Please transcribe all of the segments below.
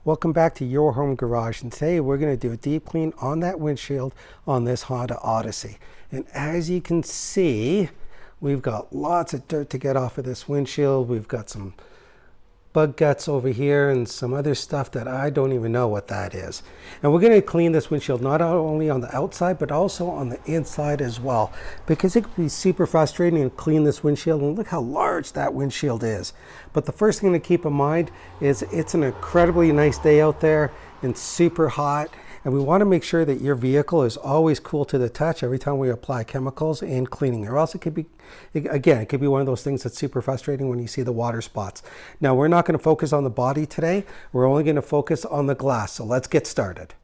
Welcome back to Your Home Garage, and today we're going to do a deep clean on that windshield on this Honda Odyssey. And as you can see, we've got lots of dirt to get off of this windshield. We've got some bug guts over here and some other stuff that I don't even know what that is. And we're going to clean this windshield not only on the outside but also on the inside as well, because it can be super frustrating to clean this windshield, and look how large that windshield is. But the first thing to keep in mind is it's an incredibly nice day out there and super hot, and we want to make sure that your vehicle is always cool to the touch every time we apply chemicals in cleaning, or else it could be, again, it could be one of those things that's super frustrating when you see the water spots. Now, we're not going to focus on the body today. We're only going to focus on the glass. So let's get started.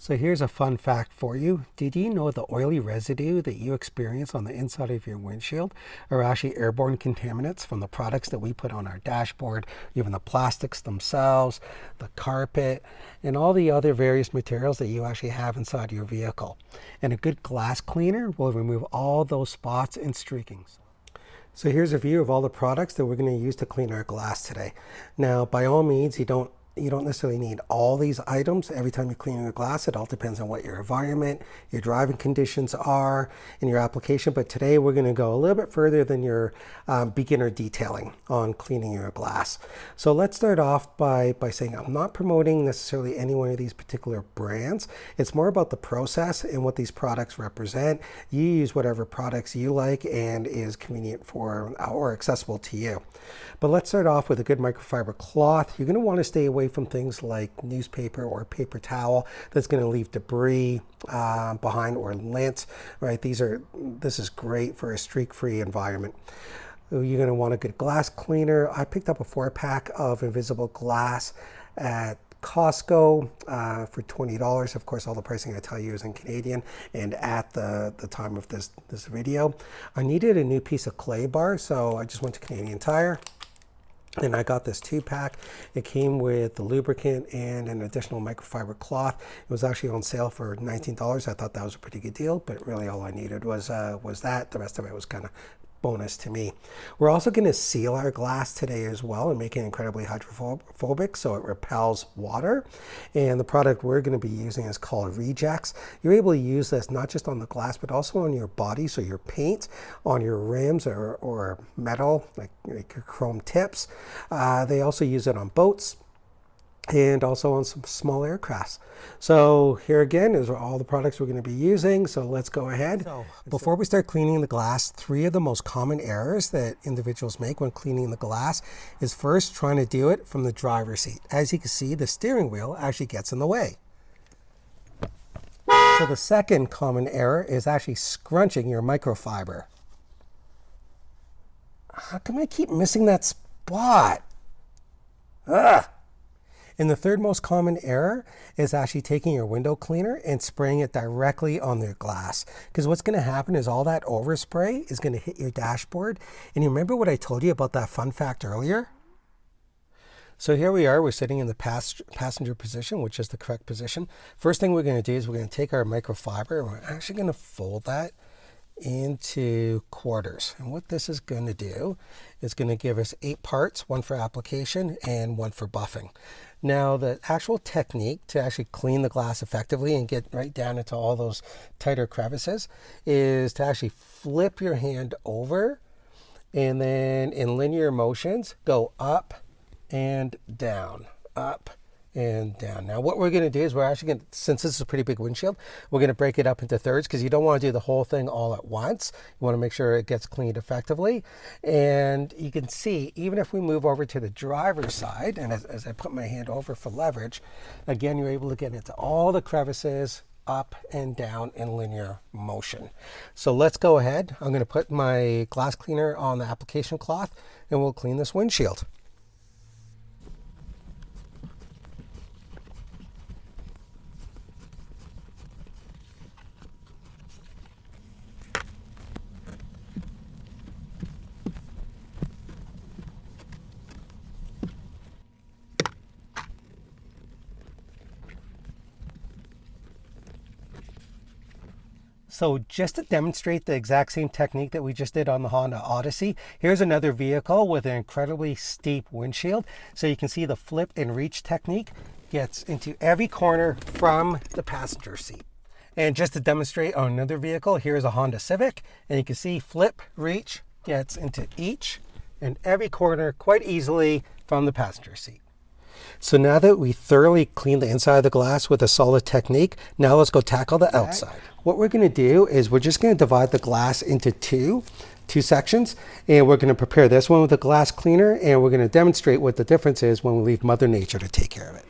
So here's a fun fact for you. Did you know the oily residue that you experience on the inside of your windshield are actually airborne contaminants from the products that we put on our dashboard, even the plastics themselves, the carpet, and all the other various materials that you actually have inside your vehicle. And a good glass cleaner will remove all those spots and streakings. So here's a view of all the products that we're going to use to clean our glass today. Now, by all means, you don't necessarily need all these items every time you're cleaning your glass. It all depends on what your environment, your driving conditions are, and your application. But today we're going to go a little bit further than your beginner detailing on cleaning your glass. So let's start off by saying I'm not promoting necessarily any one of these particular brands. It's more about the process and what these products represent. You use whatever products you like and is convenient for or accessible to you. But let's start off with a good microfiber cloth. You're going to want to stay away from things like newspaper or paper towel that's going to leave debris behind, or lint, right? This is great for a streak-free environment. You're going to want a good glass cleaner. I picked up a 4-pack of invisible glass at Costco for $20. Of course, all the pricing I tell you is in Canadian, and at the time of this video. I needed a new piece of clay bar, so I just went to Canadian Tire. And I got this 2-pack. It came with the lubricant and an additional microfiber cloth. It was actually on sale for $19. I thought that was a pretty good deal, but really all I needed was that. The rest of it was kind of bonus to me. We're also going to seal our glass today as well and make it incredibly hydrophobic so it repels water. And the product we're going to be using is called Rejex. You're able to use this not just on the glass but also on your body, so your paint, on your rims or metal like your chrome tips. They also use it on boats and also on some small aircrafts. So here again is all the products we're going to be using. So let's go ahead. Before we start cleaning the glass, 3 of the most common errors that individuals make when cleaning the glass is first trying to do it from the driver's seat. As you can see, the steering wheel actually gets in the way. So the second common error is actually scrunching your microfiber. How come I keep missing that spot? Ugh. And the third most common error is actually taking your window cleaner and spraying it directly on the glass. Because what's going to happen is all that overspray is going to hit your dashboard. And you remember what I told you about that fun fact earlier? So here we are, we're sitting in the passenger position, which is the correct position. First thing we're going to do is we're going to take our microfiber and we're actually going to fold that into quarters. And what this is going to do is going to give us 8 parts, 1 for application and 1 for buffing. Now, the actual technique to actually clean the glass effectively and get right down into all those tighter crevices is to actually flip your hand over and then in linear motions go up and down, up and down. Now what we're going to do is we're actually going to, since this is a pretty big windshield, we're going to break it up into thirds because you don't want to do the whole thing all at once. You want to make sure it gets cleaned effectively. And you can see, even if we move over to the driver's side, and as I put my hand over for leverage, again, you're able to get into all the crevices up and down in linear motion. So let's go ahead. I'm going to put my glass cleaner on the application cloth and we'll clean this windshield. So just to demonstrate the exact same technique that we just did on the Honda Odyssey, here's another vehicle with an incredibly steep windshield. So you can see the flip and reach technique. gets into every corner from the passenger seat. And just to demonstrate on another vehicle, here's a Honda Civic, and you can see flip, reach, gets into each and every corner quite easily from the passenger seat. So now that we thoroughly cleaned the inside of the glass with a solid technique, now let's go tackle the outside. What we're going to do is we're just going to divide the glass into two sections, and we're going to prepare this one with a glass cleaner, and we're going to demonstrate what the difference is when we leave Mother Nature to take care of it.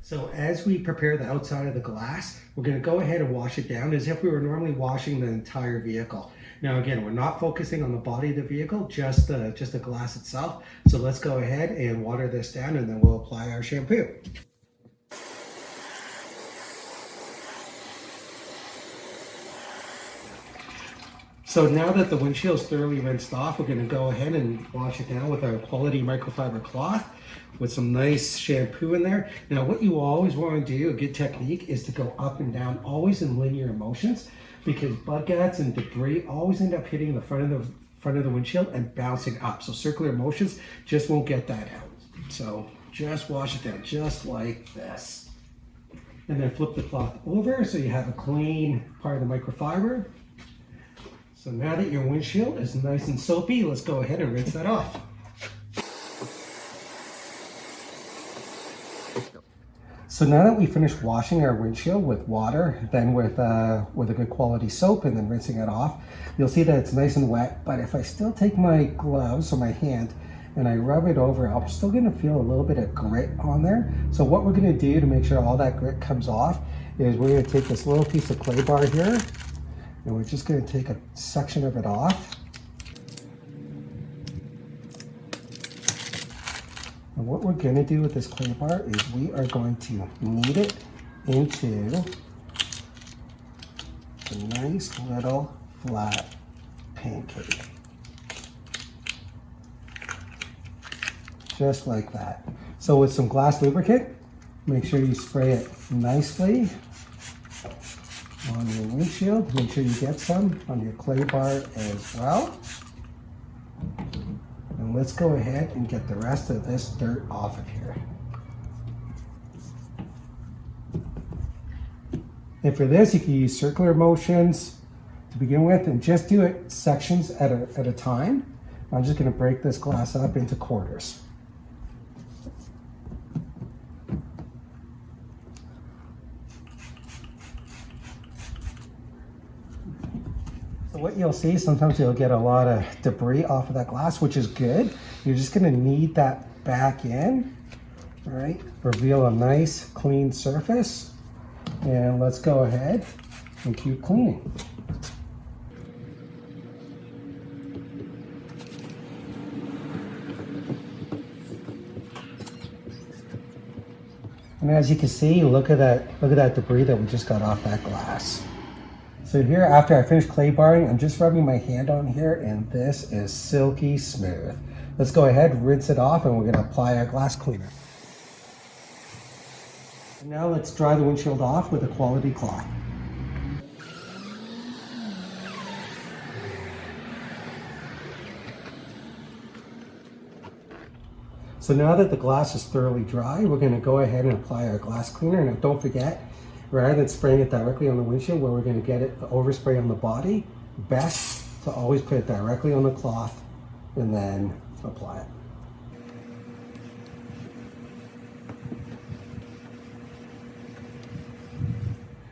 So as we prepare the outside of the glass, we're going to go ahead and wash it down as if we were normally washing the entire vehicle. Now again, we're not focusing on the body of the vehicle, just the glass itself. So let's go ahead and water this down, and then we'll apply our shampoo. So now that the windshield is thoroughly rinsed off, we're going to go ahead and wash it down with our quality microfiber cloth with some nice shampoo in there. Now what you always want to do, a good technique, is to go up and down, always in linear motions, because bug guts and debris always end up hitting the front of the windshield and bouncing up. So circular motions just won't get that out. So just wash it down just like this. And then flip the cloth over so you have a clean part of the microfiber. So now that your windshield is nice and soapy, let's go ahead and rinse that off. So now that we finished washing our windshield with water, then with a good quality soap, and then rinsing it off, you'll see that it's nice and wet. But if I still take my gloves or my hand and I rub it over, I'm still going to feel a little bit of grit on there. So what we're going to do to make sure all that grit comes off is we're going to take this little piece of clay bar here, and we're just going to take a section of it off. And what we're going to do with this clay bar is we are going to knead it into a nice little flat pancake. Just like that. So with some glass lubricant, make sure you spray it nicely on your windshield. Make sure you get some on your clay bar as well. And let's go ahead and get the rest of this dirt off of here. And for this, you can use circular motions to begin with, and just do it sections at a time. I'm just going to break this glass up into quarters. So what you'll see, sometimes you'll get a lot of debris off of that glass, which is good. You're just going to knead that back in, all right? Reveal a nice clean surface, and let's go ahead and keep cleaning. And as you can see, look at that debris that we just got off that glass. So here, after I finish clay barring, I'm just rubbing my hand on here, and this is silky smooth. Let's go ahead, rinse it off, and we're going to apply our glass cleaner. And now let's dry the windshield off with a quality cloth. So now that the glass is thoroughly dry, we're going to go ahead and apply our glass cleaner. Now don't forget, rather than spraying it directly on the windshield where we're going to get it the overspray on the body, best to always put it directly on the cloth and then apply it.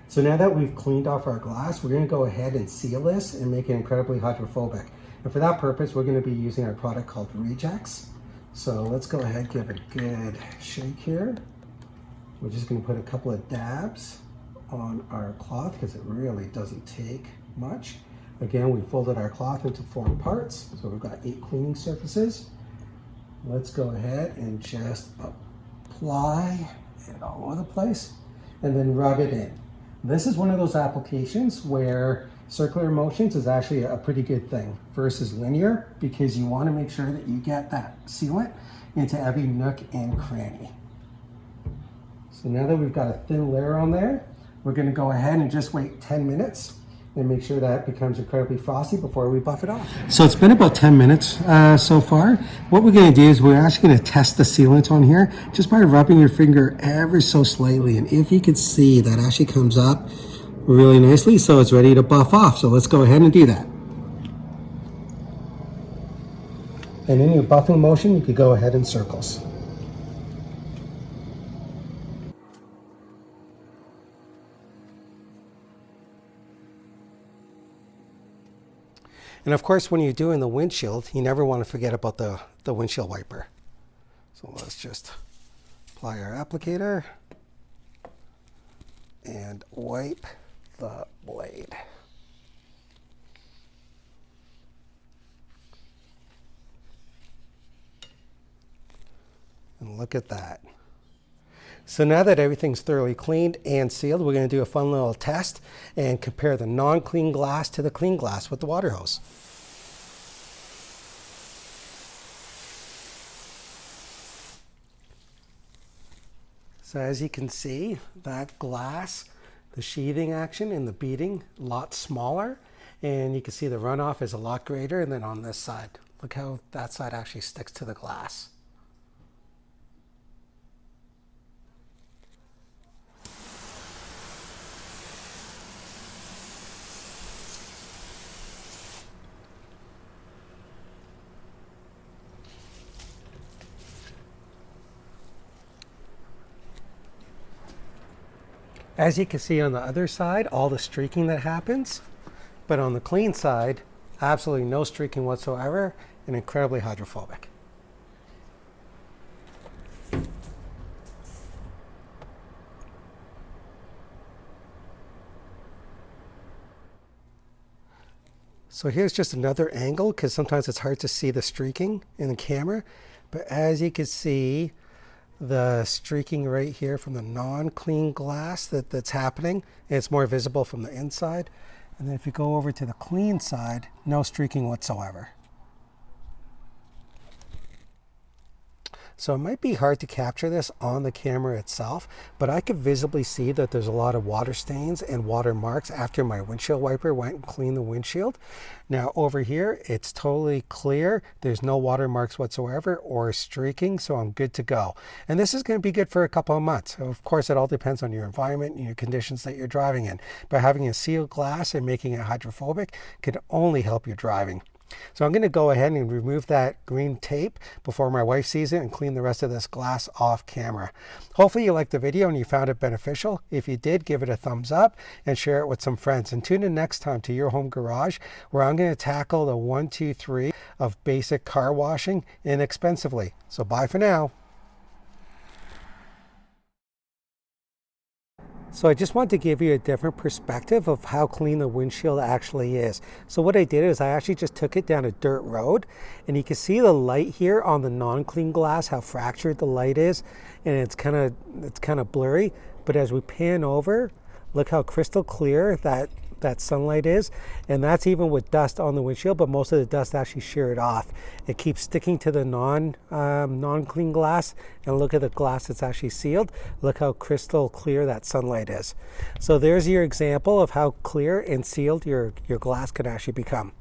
So now that we've cleaned off our glass, we're going to go ahead and seal this and make it incredibly hydrophobic. And for that purpose, we're going to be using our product called Rejex. So let's go ahead and give it a good shake here. We're just going to put a couple of dabs on our cloth because it really doesn't take much. Again, we folded our cloth into 4 parts, so we've got 8 cleaning surfaces. Let's go ahead and just apply it all over the place and then rub it in. This is one of those applications where circular motions is actually a pretty good thing versus linear, because you want to make sure that you get that sealant into every nook and cranny. So now that we've got a thin layer on there, we're going to go ahead and just wait 10 minutes and make sure that becomes incredibly frosty before we buff it off. So it's been about 10 minutes so far. What we're going to do is we're actually going to test the sealant on here just by rubbing your finger ever so slightly. And if you can see, that actually comes up really nicely, so it's ready to buff off. So let's go ahead and do that. And in your buffing motion, you could go ahead in circles. And of course, when you're doing the windshield, you never want to forget about the windshield wiper. So let's just apply our applicator and wipe the blade. And look at that. So now that everything's thoroughly cleaned and sealed, we're going to do a fun little test and compare the non-clean glass to the clean glass with the water hose. So as you can see, that glass, the sheathing action and the beading, a lot smaller, and you can see the runoff is a lot greater. And then on this side, look how that side actually sticks to the glass. As you can see on the other side, all the streaking that happens, but on the clean side, absolutely no streaking whatsoever and incredibly hydrophobic. So here's just another angle, because sometimes it's hard to see the streaking in the camera, but as you can see, the streaking right here from the non-clean glass that's happening, and it's more visible from the inside. And then if you go over to the clean side, no streaking whatsoever. So it might be hard to capture this on the camera itself, but I could visibly see that there's a lot of water stains and water marks after my windshield wiper went and cleaned the windshield. Now over here, it's totally clear. There's no water marks whatsoever or streaking, so I'm good to go. And this is going to be good for a couple of months. So of course, it all depends on your environment and your conditions that you're driving in. But having a sealed glass and making it hydrophobic can only help your driving. So I'm going to go ahead and remove that green tape before my wife sees it and clean the rest of this glass off camera. Hopefully you liked the video and you found it beneficial. If you did, give it a thumbs up and share it with some friends. And tune in next time to Your Home Garage, where I'm going to tackle the 1, 2, 3 of basic car washing inexpensively. So bye for now. So I just wanted to give you a different perspective of how clean the windshield actually is. So what I did is I actually just took it down a dirt road, and you can see the light here on the non-clean glass, how fractured the light is, and it's kind of blurry. But as we pan over, look how crystal clear that sunlight is, and that's even with dust on the windshield, but most of the dust actually sheared off. It keeps sticking to the non-clean glass, and look at the glass that's actually sealed. Look how crystal clear that sunlight is. So there's your example of how clear and sealed your glass could actually become.